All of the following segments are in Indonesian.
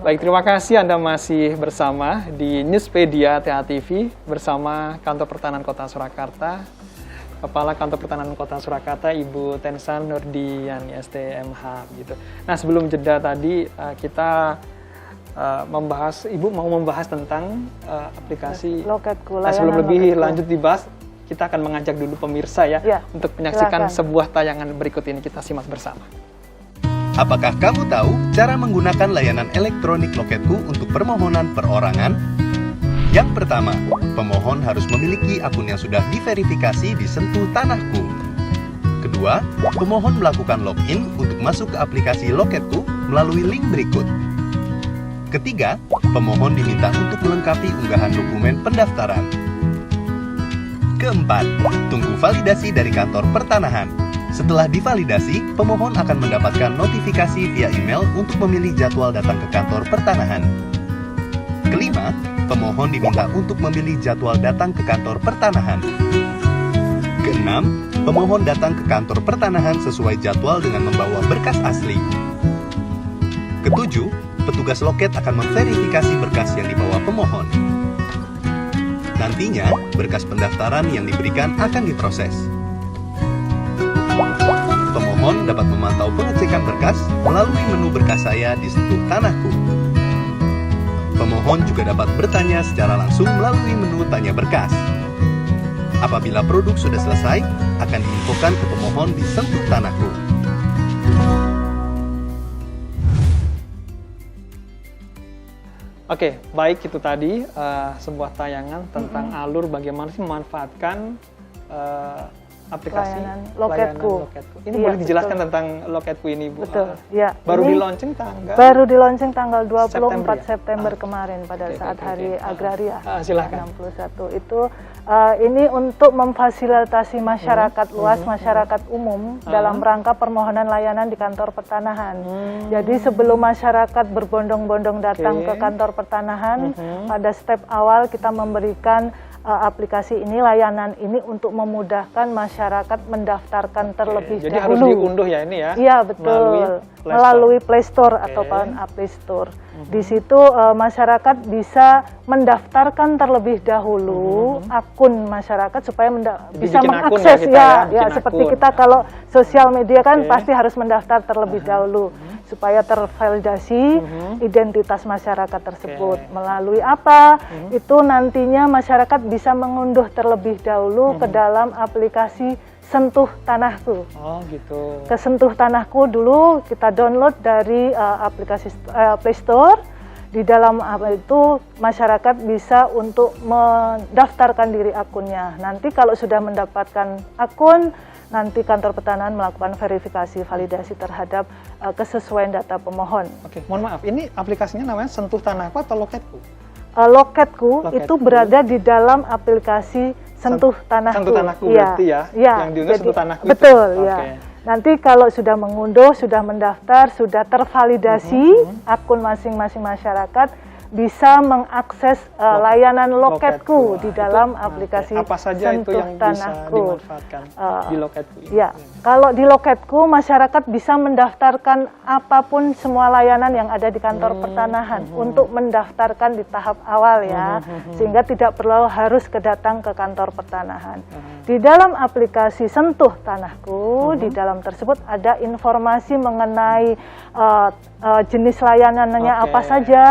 Baik, terima kasih Anda masih bersama di Newspedia THTV bersama Kantor Pertanahan Kota Surakarta, Kepala Kantor Pertanahan Kota Surakarta, Ibu Tensan Nurdiani STMH gitu. Nah, sebelum jeda tadi kita membahas, Ibu mau membahas tentang aplikasi Loketku. Nah, sebelum lebih lanjut dibahas, kita akan mengajak dulu pemirsa ya untuk menyaksikan sebuah tayangan berikut ini. Kita simak bersama. Apakah kamu tahu cara menggunakan layanan elektronik Loketku untuk permohonan perorangan? Yang pertama, pemohon harus memiliki akun yang sudah diverifikasi di Sentuh Tanahku. Kedua, pemohon melakukan login untuk masuk ke aplikasi Loketku melalui link berikut. Ketiga, pemohon diminta untuk melengkapi unggahan dokumen pendaftaran. Keempat, tunggu validasi dari kantor pertanahan. Setelah divalidasi, pemohon akan mendapatkan notifikasi via email untuk memilih jadwal datang ke kantor pertanahan. Kelima, pemohon diminta untuk memilih jadwal datang ke kantor pertanahan. Keenam, pemohon datang ke kantor pertanahan sesuai jadwal dengan membawa berkas asli. Ketujuh, petugas loket akan memverifikasi berkas yang dibawa pemohon. Nantinya, berkas pendaftaran yang diberikan akan diproses. Pemohon dapat memantau pengecekan berkas melalui menu berkas saya di Sentuh Tanahku. Pemohon juga dapat bertanya secara langsung melalui menu tanya berkas. Apabila produk sudah selesai, akan diinfokan ke pemohon di Sentuh Tanahku. Oke, baik, itu tadi sebuah tayangan tentang alur bagaimana sih memanfaatkan aplikasi Loketku. Ini boleh dijelaskan tentang Loketku ini, Bu? Betul, ya. Baru di launching tanggal? Baru di launching tanggal 24 September, September kemarin pada saat Hari Agraria. Silakan. 61 itu ini untuk memfasilitasi masyarakat luas, masyarakat umum dalam rangka permohonan layanan di kantor pertanahan. Jadi sebelum masyarakat berbondong-bondong datang ke kantor pertanahan, pada step awal kita memberikan aplikasi ini, layanan ini untuk memudahkan masyarakat mendaftarkan terlebih dahulu. Jadi harus diunduh ya ini ya? Iya, betul. Melalui Play Store ataupun Play Store. Di situ masyarakat bisa mendaftarkan terlebih dahulu akun masyarakat supaya bisa mengakses seperti kita kalau sosial media kan pasti harus mendaftar terlebih dahulu supaya tervalidasi identitas masyarakat tersebut. Melalui apa? Itu nantinya masyarakat bisa mengunduh terlebih dahulu ke dalam aplikasi Sentuh Tanahku. Oh gitu. Ke Sentuh Tanahku dulu kita download dari aplikasi Play Store. Di dalam itu masyarakat bisa untuk mendaftarkan diri akunnya. Nanti kalau sudah mendapatkan akun, nanti kantor pertanahan melakukan verifikasi validasi terhadap kesesuaian data pemohon. Oke, mohon maaf, ini aplikasinya namanya Sentuh Tanahku atau Loketku? Loketku itu berada di dalam aplikasi Sentuh Tanahku. Sentuh Tanahku berarti ya? Yang diunduh Sentuh Tanahku. Betul, ya. Nanti kalau sudah mengunduh, sudah mendaftar, sudah tervalidasi akun masing-masing masyarakat, bisa mengakses layanan Loketku di dalam aplikasi apa saja Sentuh itu yang Tanahku. bisa dimanfaatkan di Loketku ini? Ya, kalau di Loketku masyarakat bisa mendaftarkan apapun semua layanan yang ada di kantor pertanahan untuk mendaftarkan di tahap awal ya, sehingga tidak perlu harus datang ke kantor pertanahan. Di dalam aplikasi Sentuh Tanahku, di dalam tersebut ada informasi mengenai jenis layanannya apa saja,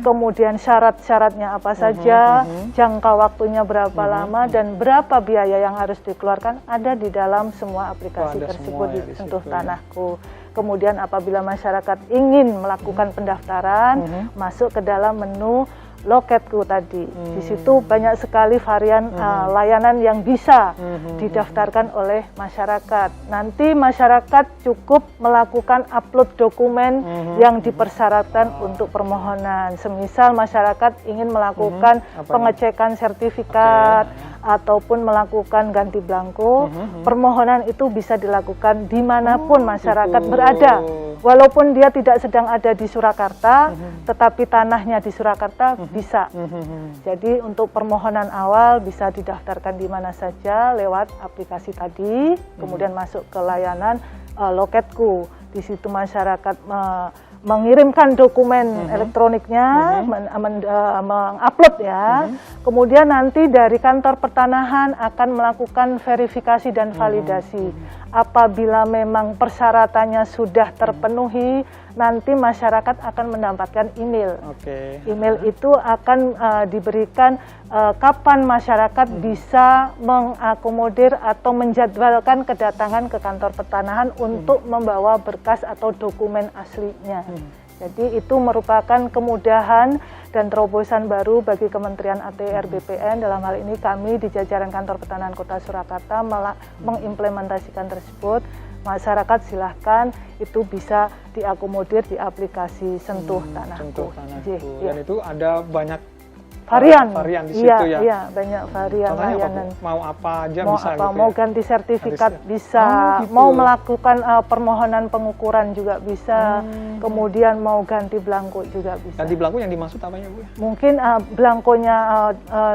kemudian syarat-syaratnya apa saja, jangka waktunya berapa lama, dan berapa biaya yang harus dikeluarkan ada di dalam semua aplikasi tersebut di Sentuh Tanahku. Kemudian apabila masyarakat ingin melakukan pendaftaran, masuk ke dalam menu Loketku tadi. Di situ banyak sekali varian layanan yang bisa didaftarkan oleh masyarakat. Nanti masyarakat cukup melakukan upload dokumen yang dipersyaratkan untuk permohonan. Semisal masyarakat ingin melakukan pengecekan sertifikat ataupun melakukan ganti belangko, permohonan itu bisa dilakukan dimanapun masyarakat berada. Walaupun dia tidak sedang ada di Surakarta, tetapi tanahnya di Surakarta bisa. Jadi untuk permohonan awal bisa didaftarkan di mana saja lewat aplikasi tadi, kemudian masuk ke layanan Loketku. Di situ masyarakat mengirimkan dokumen elektroniknya, mengupload ya. Kemudian nanti dari kantor pertanahan akan melakukan verifikasi dan validasi. Apabila memang persyaratannya sudah terpenuhi, nanti masyarakat akan mendapatkan email. Email itu akan diberikan kapan masyarakat bisa mengakomodir atau menjadwalkan kedatangan ke kantor pertanahan untuk membawa berkas atau dokumen aslinya. Jadi itu merupakan kemudahan dan terobosan baru bagi Kementerian ATR BPN. Dalam hal ini kami di jajaran Kantor Pertanahan Kota Surakarta mengimplementasikan tersebut. Masyarakat silahkan itu bisa diakomodir di aplikasi Sentuh Tanahku. Dan itu ada banyak varian di situ ya. Iya, banyak varian contohnya layanan. Mau apa aja mau bisa apa, gitu mau ya? ganti sertifikat bisa, gitu. mau melakukan permohonan pengukuran juga bisa, kemudian mau ganti belangko juga bisa. Ganti belangko yang dimaksud apanya Bu? Mungkin belangkonya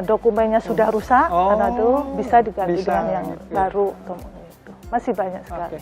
dokumennya sudah rusak, karena itu bisa diganti dengan yang baru. Masih banyak sekali.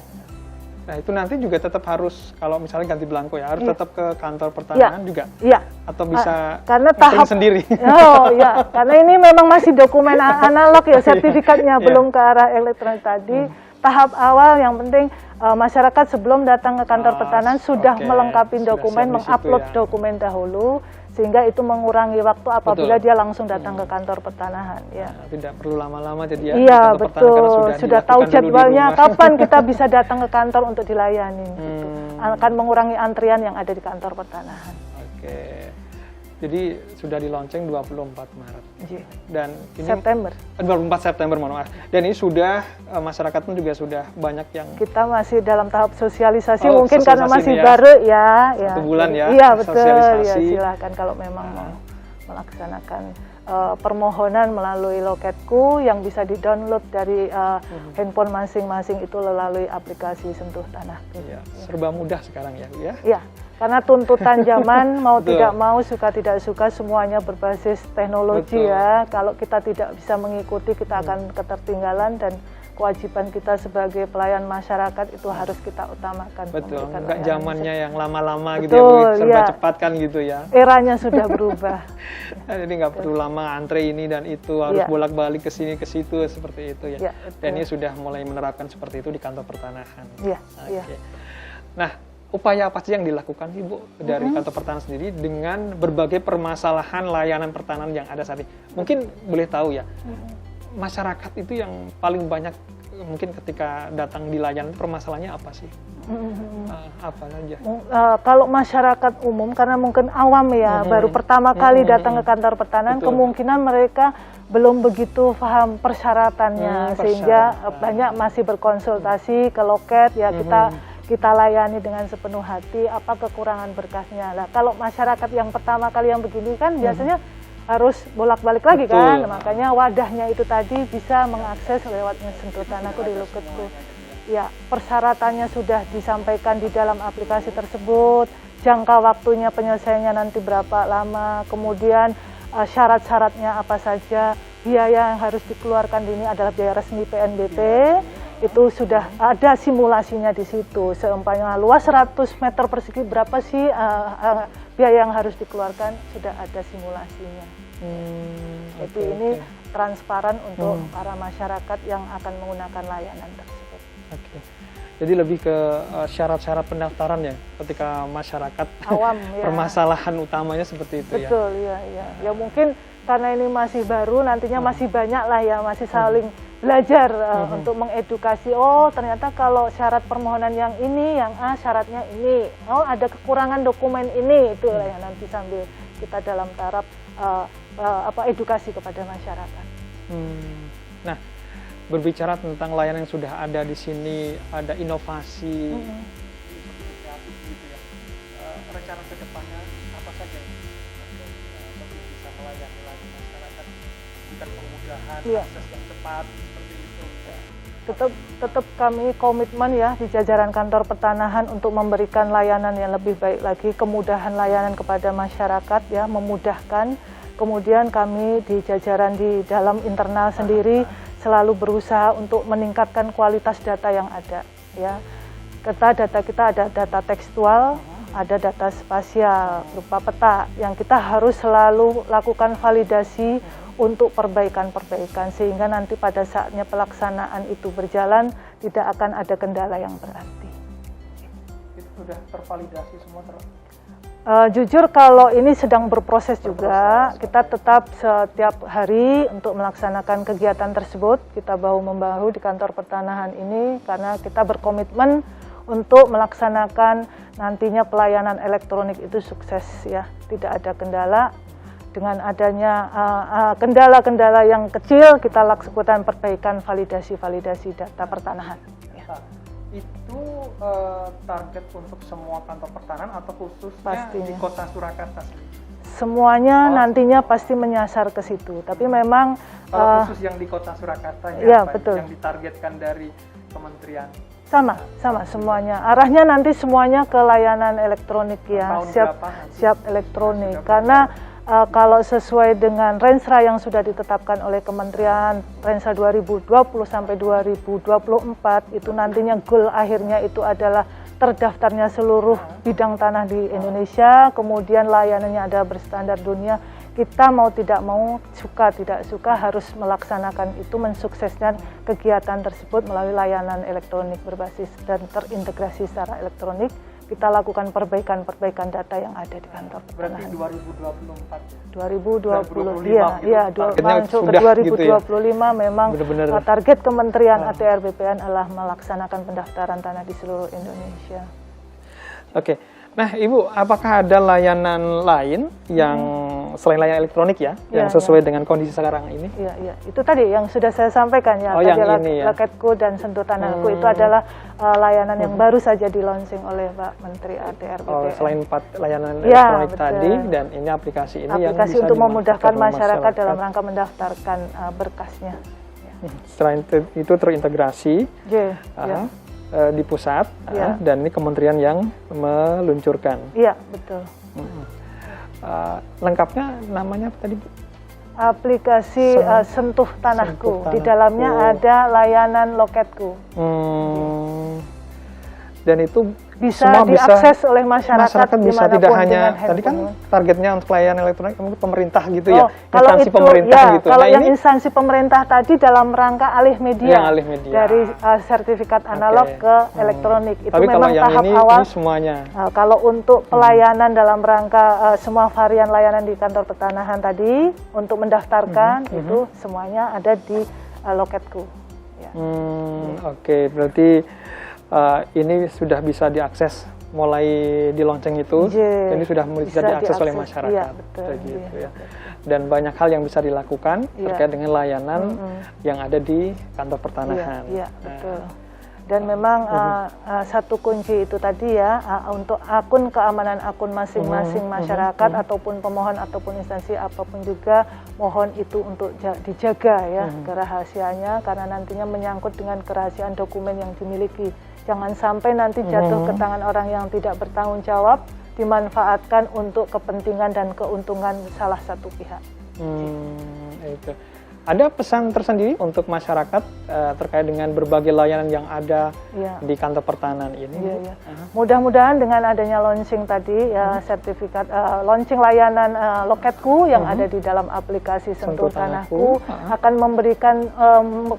Nah itu nanti juga tetap harus, kalau misalnya ganti belangko ya, harus tetap ke kantor pertanahan juga? Iya. Atau bisa karena tahap sendiri? Oh ya, karena ini memang masih dokumen analog ya, sertifikatnya belum ke arah elektronik tadi. Tahap awal yang penting masyarakat sebelum datang ke kantor pertanahan sudah melengkapi dokumen, mengupload dokumen dahulu, sehingga itu mengurangi waktu apabila dia langsung datang ke kantor pertanahan. Ya. Nah, tidak perlu lama-lama jadi ya. Iya betul, sudah tahu jadwalnya kapan kita bisa datang ke kantor untuk dilayani. Gitu. Akan mengurangi antrian yang ada di kantor pertanahan. Jadi sudah dilonceng 24 Maret. Dan ini September. 24 September, mohon maaf. Dan ini sudah masyarakat pun juga sudah banyak yang kita masih dalam tahap sosialisasi, mungkin karena masih baru ya. 1 bulan ya. Iya betul. Ya, silakan kalau memang mau melaksanakan permohonan melalui Loketku yang bisa di-download dari handphone masing-masing itu melalui aplikasi Sentuh Tanahku. Ya, serba mudah sekarang ya, Bu ya. Iya. Karena tuntutan zaman mau tidak mau, suka tidak suka, semuanya berbasis teknologi ya. Kalau kita tidak bisa mengikuti, kita akan ketertinggalan, dan kewajiban kita sebagai pelayan masyarakat itu harus kita utamakan. Betul, enggak zamannya yang lama-lama gitu ya, serba cepat kan gitu ya. Eranya sudah berubah. Jadi nggak perlu lama antre ini dan itu, harus bolak-balik ke sini ke situ seperti itu ya. Dan ini sudah mulai menerapkan seperti itu di kantor pertanahan. Nah, upaya apa sih yang dilakukan sih Bu dari kantor pertanahan sendiri dengan berbagai permasalahan layanan pertanahan yang ada saat ini? Mungkin boleh tahu ya, masyarakat itu yang paling banyak mungkin ketika datang di layanan permasalahannya apa sih? Apa saja? Kalau masyarakat umum, karena mungkin awam ya, baru pertama kali datang ke kantor pertanahan, kemungkinan mereka belum begitu paham persyaratannya, sehingga banyak masih berkonsultasi ke loket ya, kita layani dengan sepenuh hati, apa kekurangan berkasnya. Nah, kalau masyarakat yang pertama kali yang begini kan biasanya harus bolak-balik lagi kan, makanya wadahnya itu tadi bisa mengakses lewat Sentuh Tanahku di Loketku. Ya, persyaratannya sudah disampaikan di dalam aplikasi tersebut, jangka waktunya penyelesaiannya nanti berapa lama, kemudian syarat-syaratnya apa saja, biaya yang harus dikeluarkan di ini adalah biaya resmi PNBP. Itu sudah ada simulasinya di situ. Seumpamanya luas 100 meter persegi berapa sih biaya yang harus dikeluarkan, sudah ada simulasinya. Jadi ini transparan untuk para masyarakat yang akan menggunakan layanan tersebut. Jadi lebih ke syarat-syarat pendaftaran ya, ketika masyarakat awam permasalahan utamanya seperti itu. Betul, ya. Ya mungkin karena ini masih baru, nantinya masih banyak lah ya, masih saling belajar untuk mengedukasi. Oh ternyata kalau syarat permohonan yang ini, yang A syaratnya ini, oh ada kekurangan dokumen ini, itu lah yang nanti sambil kita dalam taraf edukasi kepada masyarakat. Nah, berbicara tentang layanan yang sudah ada di sini, ada inovasi, rencana ke depannya apa saja untuk bisa melayani lagi masyarakat, bukan kemudahan, akses yang cepat. Tetap kami komitmen ya di jajaran kantor pertanahan untuk memberikan layanan yang lebih baik lagi, kemudahan layanan kepada masyarakat ya, memudahkan. Kemudian kami di jajaran di dalam internal sendiri selalu berusaha untuk meningkatkan kualitas data yang ada ya. Data kita ada data tekstual, ada data spasial berupa peta yang kita harus selalu lakukan validasi untuk perbaikan-perbaikan sehingga nanti pada saatnya pelaksanaan itu berjalan tidak akan ada kendala yang berarti. Itu sudah tervalidasi semua Jujur kalau ini sedang berproses juga, kita tetap setiap hari untuk melaksanakan kegiatan tersebut, kita bahu-membahu di kantor pertanahan ini karena kita berkomitmen untuk melaksanakan nantinya pelayanan elektronik itu sukses ya, tidak ada kendala. Dengan adanya kendala-kendala yang kecil, kita lakukan perbaikan validasi data pertanahan. Ya. Itu target untuk semua kantor pertanahan atau khususnya Pastinya. di Kota Surakarta? Semuanya nantinya pasti menyasar ke situ, tapi memang kalau khusus yang di Kota Surakarta ya, betul. Yang ditargetkan dari kementerian? sama semuanya. Arahnya nanti semuanya ke layanan elektronik ya, siap elektronik. Karena kalau sesuai dengan rensra yang sudah ditetapkan oleh Kementerian, rensra 2020 sampai 2024, itu nantinya goal akhirnya itu adalah terdaftarnya seluruh bidang tanah di Indonesia, kemudian layanannya ada berstandar dunia. Kita mau tidak mau, suka tidak suka harus melaksanakan itu, mensukseskan kegiatan tersebut melalui layanan elektronik berbasis dan terintegrasi secara elektronik. Kita lakukan perbaikan data yang ada di kantor pertanahan. Berarti 2020, iya, masuk ke 2025 gitu ya? memang Bener-bener. target Kementerian ATR BPN adalah melaksanakan pendaftaran tanah di seluruh Indonesia. Oke, nah Ibu, apakah ada layanan lain yang selain layanan elektronik ya, yang sesuai dengan kondisi sekarang ini? Iya, itu tadi yang sudah saya sampaikan ya, tadi yang ini ya. Loketku dan Sentuh Tanahku itu adalah layanan yang baru saja di-launching oleh Pak Menteri ATR BPN. Oh, selain 4 layanan elektronik tadi, dan ini aplikasi ini yang bisa untuk memudahkan dimanfaatkan masyarakat dalam rangka mendaftarkan berkasnya. Ya. Selain itu terintegrasi Ya. di pusat, Ya. dan ini kementerian yang meluncurkan. Iya, betul. Lengkapnya namanya apa tadi, Bu? Aplikasi Sentuh Tanahku. Di dalamnya ada layanan Loketku. Dan itu Bisa semua diakses oleh masyarakat bisa, tidak dimanapun hanya dengan tadi kan handphone. targetnya untuk layanan elektronik mungkin pemerintah gitu ya, Kalau instansi itu pemerintah ya, gitu. kalau Nah, yang ini instansi pemerintah tadi dalam rangka alih media, yang alih media. dari sertifikat analog ke elektronik. Itu Tapi kalau memang yang tahap ini awal. semuanya. Kalau untuk pelayanan dalam rangka semua varian layanan di kantor pertanahan tadi untuk mendaftarkan itu semuanya ada di Loketku. Ya. Oke, berarti ini sudah bisa diakses mulai di lonceng itu, ini sudah bisa diakses oleh masyarakat. Iya, betul. Gitu, ya. Dan banyak hal yang bisa dilakukan terkait dengan layanan yang ada di kantor pertanahan. Iya, betul. Dan memang satu kunci itu tadi ya, untuk keamanan akun masing-masing masyarakat ataupun pemohon ataupun instansi apapun juga, mohon itu untuk dijaga ya kerahasiaannya, karena nantinya menyangkut dengan kerahasiaan dokumen yang dimiliki. Jangan sampai nanti jatuh ke tangan orang yang tidak bertanggung jawab, dimanfaatkan untuk kepentingan dan keuntungan salah satu pihak. Itu. Ada pesan tersendiri untuk masyarakat terkait dengan berbagai layanan yang ada di kantor pertanahan ini? Iya. Mudah-mudahan dengan adanya launching tadi ya, sertifikat launching layanan Loketku yang ada di dalam aplikasi Sentuh Tanahku akan memberikan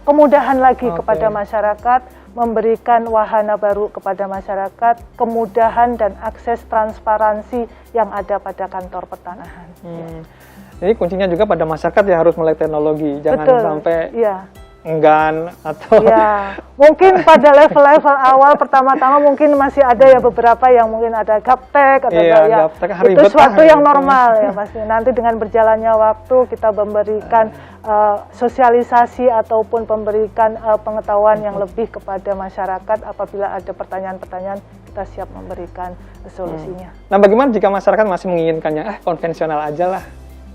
kemudahan lagi kepada masyarakat, memberikan wahana baru kepada masyarakat, kemudahan dan akses transparansi yang ada pada kantor pertanahan. Jadi kuncinya juga pada masyarakat ya, harus melek teknologi, jangan sampai enggan atau mungkin pada level-level awal pertama-tama mungkin masih ada ya beberapa yang mungkin ada gaptek atau itu suatu yang normal ya pasti. Nanti dengan berjalannya waktu kita memberikan sosialisasi ataupun memberikan pengetahuan yang lebih kepada masyarakat. Apabila ada pertanyaan-pertanyaan, kita siap memberikan solusinya. Nah, bagaimana jika masyarakat masih menginginkannya konvensional aja lah,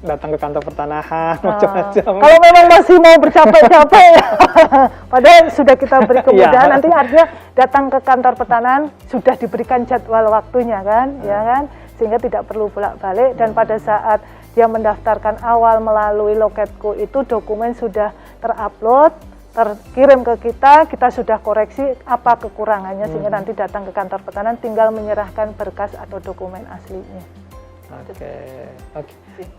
datang ke kantor pertanahan macam-macam. Kalau memang masih mau bercapek-capek, padahal sudah kita beri kemudahan, nanti artinya datang ke kantor pertanahan sudah diberikan jadwal waktunya kan, ya kan, sehingga tidak perlu bolak-balik. Dan pada saat dia mendaftarkan awal melalui Loketku itu dokumen sudah terupload, terkirim ke kita sudah koreksi apa kekurangannya sehingga nanti datang ke kantor pertanahan tinggal menyerahkan berkas atau dokumen aslinya. Oke.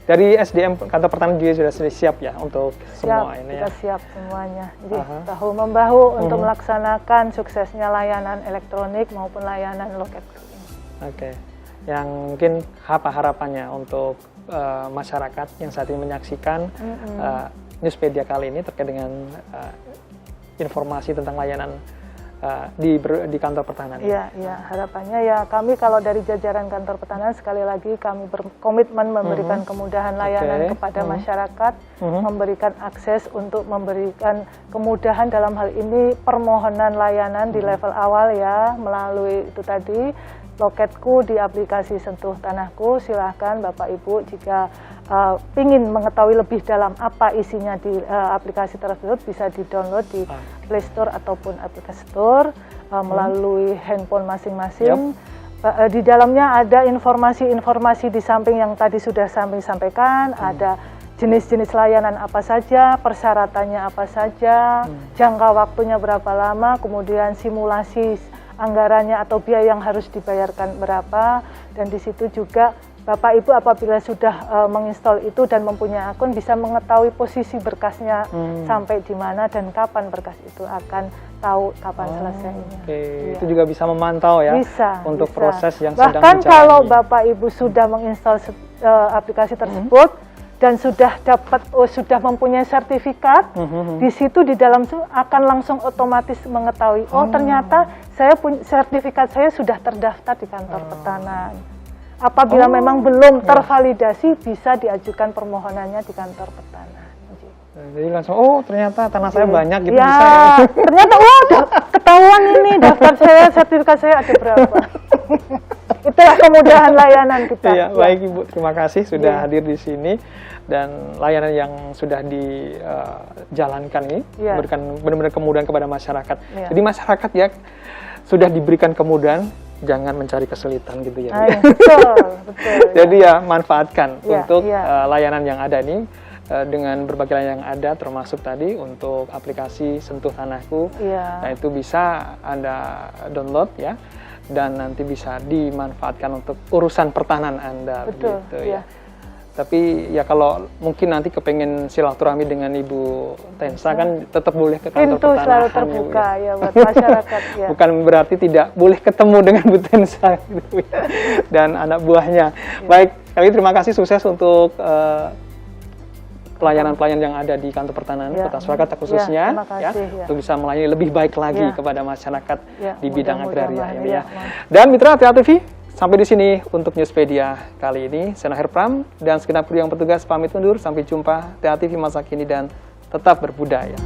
Dari SDM kantor pertanahan juga sudah siap ya untuk semua ini kita ya. siap semuanya. Jadi bahu membahu untuk melaksanakan suksesnya layanan elektronik maupun layanan loketku. Oke. Yang mungkin apa harapannya untuk masyarakat yang saat ini menyaksikan Newspedia kali ini terkait dengan informasi tentang layanan di kantor pertanahan? Iya, harapannya ya kami kalau dari jajaran kantor pertanahan sekali lagi kami berkomitmen memberikan kemudahan layanan kepada masyarakat, memberikan akses untuk memberikan kemudahan dalam hal ini permohonan layanan di level awal ya melalui itu tadi loketku di aplikasi Sentuh Tanahku. Silahkan Bapak Ibu jika ingin mengetahui lebih dalam apa isinya di aplikasi tersebut bisa di-download di Play Store ataupun Aplikasi Store melalui handphone masing-masing. Di dalamnya ada informasi-informasi di samping yang tadi sudah sampaikan, ada jenis-jenis layanan apa saja, persyaratannya apa saja, jangka waktunya berapa lama, kemudian simulasi anggarannya atau biaya yang harus dibayarkan berapa, dan di situ juga Bapak Ibu apabila sudah menginstal itu dan mempunyai akun bisa mengetahui posisi berkasnya sampai di mana dan kapan berkas itu akan tahu kapan selesainya. Itu juga bisa memantau ya untuk proses yang sedang bahkan dijalani. kalau Bapak Ibu sudah menginstal aplikasi tersebut dan sudah sudah mempunyai sertifikat, di situ di dalam itu akan langsung otomatis mengetahui, oh ternyata sertifikat saya sudah terdaftar di kantor pertanahan. Apabila memang belum tervalidasi, bisa diajukan permohonannya di kantor pertanahan. Jadi langsung, oh ternyata tanah saya banyak gitu ya, bisa ya. Ternyata, ketahuan ini daftar saya, sertifikat saya ada berapa. Itulah kemudahan layanan kita. Iya, baik Ibu, terima kasih sudah hadir di sini dan layanan yang sudah dijalankan ini memberikan benar-benar kemudahan kepada masyarakat. Jadi masyarakat ya sudah diberikan kemudahan, jangan mencari kesulitan gitu ya. Betul. Jadi ya manfaatkan untuk layanan yang ada ini dengan berbagai layanan yang ada, termasuk tadi untuk aplikasi Sentuh Tanahku. Nah itu bisa Anda download ya. Dan nanti bisa dimanfaatkan untuk urusan pertahanan Anda. Begitu ya. Tapi ya kalau mungkin nanti kepengen silaturahmi dengan Ibu Tensa kan tetap boleh ke kantor Pintu pertanahan. selalu terbuka ya buat masyarakat ya. Bukan berarti tidak boleh ketemu dengan Bu Tensa gitu, ya. Dan anak buahnya. Baik, kali ini terima kasih, sukses untuk pelayanan-pelayanan yang ada di kantor pertanahan Kota Surakarta khususnya untuk bisa melayani lebih baik lagi kepada masyarakat di bidang agraria ini ya. Dan mitra TA TV, sampai di sini untuk Newspedia kali ini. Saya Nahir Pram dan segenap kru yang bertugas pamit undur. Sampai jumpa. TA TV masa kini dan tetap berbudaya.